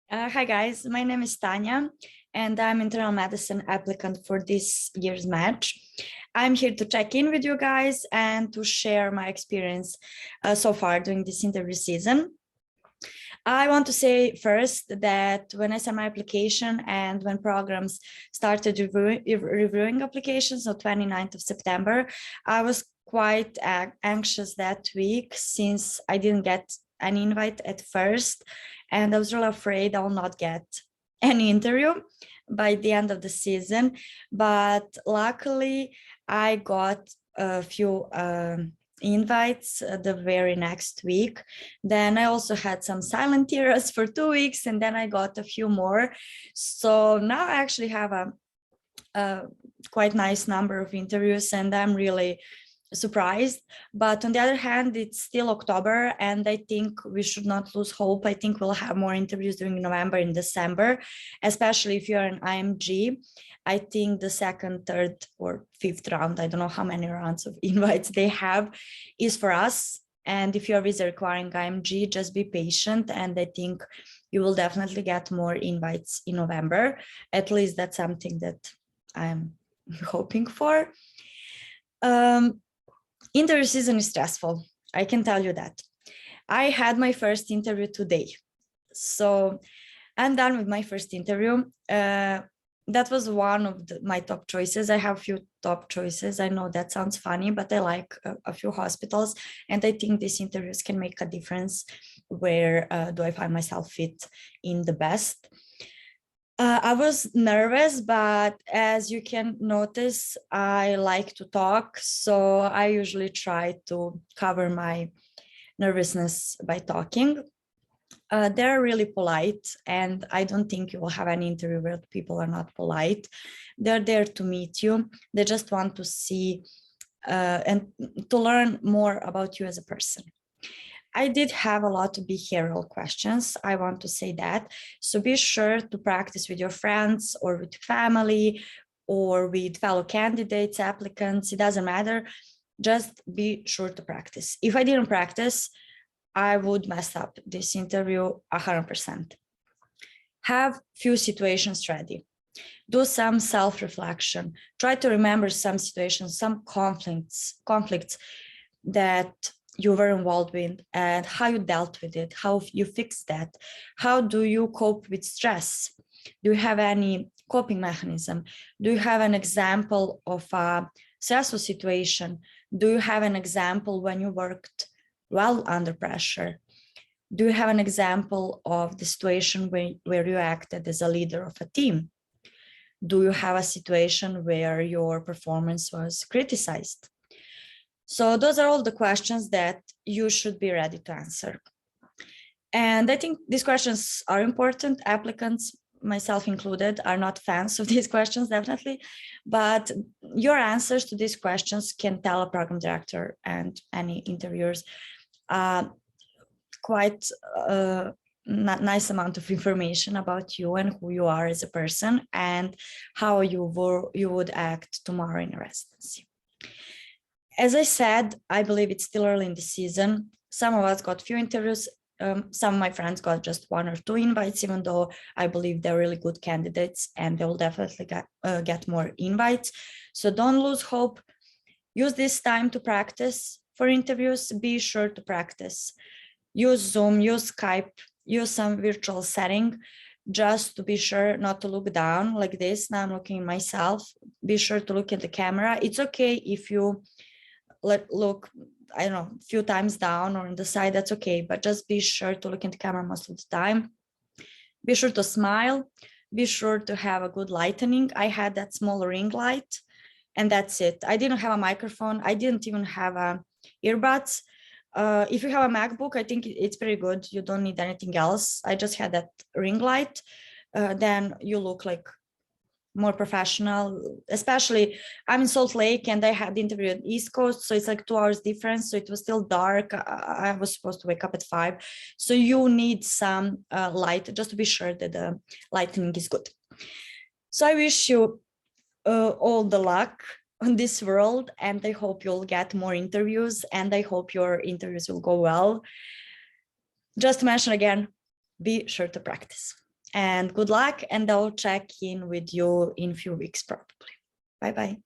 Hi guys, my name is Tanja and I'm internal medicine applicant for this year's match. I'm here to check in with you guys and to share my experience so far during this interview season. I want to say first that when I sent my application and when programs started reviewing applications on 29th of September, I was quite anxious that week since I didn't get an invite at first, and I was really afraid I will not get any interview by the end of the season. But luckily, I got a few invites the very next week. Then I also had some silent tears for 2 weeks, and then I got a few more. So now I actually have a quite nice number of interviews, and I'm really surprised. But on the other hand, it's still October and I think we should not lose hope. I think we'll have more interviews during November and December, especially if you're an IMG. I think the second, third or fifth round, I don't know how many rounds of invites they have, is for us. And if you're visa requiring IMG, just be patient, and I think you will definitely get more invites in November. At least that's something that I'm hoping for. Interview season is stressful, I can tell you that. I had my first interview today, so I'm done with my first interview. That was one of my top choices. I have a few top choices. I know that sounds funny, but I like a few hospitals, and I think these interviews can make a difference. Where do I find myself fit in the best? I was nervous, but as you can notice, I like to talk. So I usually try to cover my nervousness by talking. They're really polite, and I don't think you will have an interview where people are not polite. They're there to meet you. They just want to see and to learn more about you as a person. I did have a lot of behavioral questions. I want to say that. So be sure to practice with your friends or with family or with fellow candidates, applicants. It doesn't matter. Just be sure to practice. If I didn't practice, I would mess up this interview 100%. Have few situations ready. Do some self-reflection. Try to remember some situations, some conflicts that you were involved with and how you dealt with it, how you fixed that. How do you cope with stress? Do you have any coping mechanism? Do you have an example of a stressful situation? Do you have an example when you worked well under pressure? Do you have an example of the situation where you acted as a leader of a team? Do you have a situation where your performance was criticized? So those are all the questions that you should be ready to answer. And I think these questions are important. Applicants, myself included, are not fans of these questions, definitely. But your answers to these questions can tell a program director and any interviewers quite a nice amount of information about you and who you are as a person and how you would act tomorrow in a residency. As I said, I believe it's still early in the season. Some of us got few interviews. Some of my friends got just 1 or 2 invites, even though I believe they're really good candidates and they will definitely get more invites. So don't lose hope. Use this time to practice for interviews. Be sure to practice. Use Zoom, use Skype, use some virtual setting just to be sure not to look down like this. Now I'm looking at myself. Be sure to look at the camera. It's okay if you look, I don't know, a few times down or on the side, that's okay, but just be sure to look at the camera most of the time. Be sure to smile. Be sure to have a good lighting. I had that small ring light and that's it. I didn't have a microphone. I didn't even have earbuds. If you have a MacBook, I think it's pretty good. You don't need anything else. I just had that ring light. Then you look like more professional. Especially I'm in Salt Lake and I had the interview at East Coast, so it's like 2 hours difference, so it was still dark. I was supposed to wake up at 5, so you need some light just to be sure that the lighting is good. So I wish you all the luck on this world, and I hope you'll get more interviews, and I hope your interviews will go well. Just to mention again, be sure to practice. and good luck, and I'll check in with you in a few weeks probably. Bye-bye.